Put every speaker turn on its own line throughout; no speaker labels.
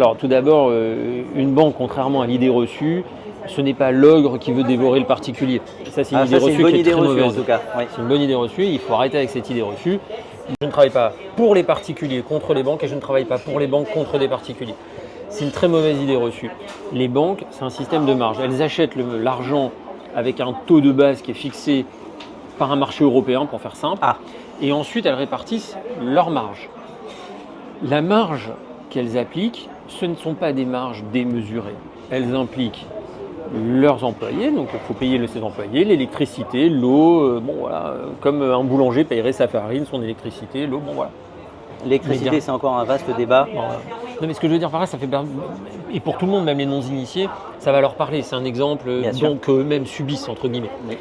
Alors tout d'abord, une banque, contrairement à l'idée reçue, ce n'est pas l'ogre qui veut dévorer le particulier. Ça, c'est une idée reçue qui est très mauvaise.
En tout cas. Oui.
C'est une bonne idée reçue, il faut arrêter avec cette idée reçue. Je ne travaille pas pour les particuliers contre les banques et je ne travaille pas pour les banques contre des particuliers. C'est une très mauvaise idée reçue. Les banques, c'est un système de marge. Elles achètent l'argent avec un taux de base qui est fixé par un marché européen, pour faire simple. Et ensuite, elles répartissent leur marge. La marge qu'elles appliquent, ce ne sont pas des marges démesurées. Elles impliquent leurs employés, donc il faut payer ses employés, l'électricité, l'eau, comme un boulanger paierait sa farine, son électricité, l'eau,
L'électricité, c'est encore un vaste débat.
Non, mais ce que je veux dire par là, ça fait et pour tout le monde, même les non-initiés, ça va leur parler. C'est un exemple qu'eux-mêmes subissent, entre guillemets.
Oui.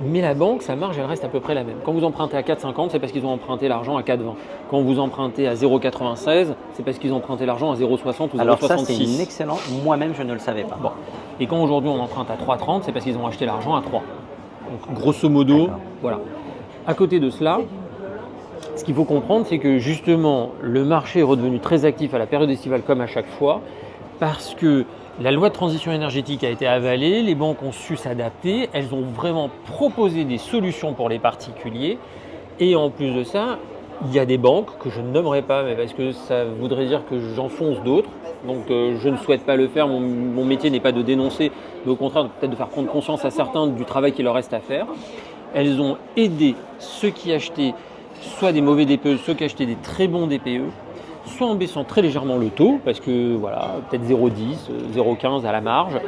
Mais la banque, sa marge, elle reste à peu près la même. Quand vous empruntez à 4,50, c'est parce qu'ils ont emprunté l'argent à 4,20. Quand vous empruntez à 0,96, c'est parce qu'ils ont emprunté l'argent à 0,60 ou 0,66.
Alors ça, c'est une excellente. Moi-même, je ne le savais pas.
Bon. Et quand aujourd'hui on emprunte à 3,30, c'est parce qu'ils ont acheté l'argent à 3. Donc grosso modo, voilà. À côté de cela, ce qu'il faut comprendre, c'est que justement, le marché est redevenu très actif à la période estivale comme à chaque fois, parce que la loi de transition énergétique a été avalée, les banques ont su s'adapter, elles ont vraiment proposé des solutions pour les particuliers. Et en plus de ça, il y a des banques que je ne nommerai pas, mais parce que ça voudrait dire que j'enfonce d'autres. Donc je ne souhaite pas le faire, mon métier n'est pas de dénoncer, mais au contraire peut-être de faire prendre conscience à certains du travail qu'il leur reste à faire. Elles ont aidé ceux qui achetaient soit des mauvais DPE, ceux qui achetaient des très bons DPE, soit en baissant très légèrement le taux, parce que voilà, peut-être 0,10, 0,15 à la marge,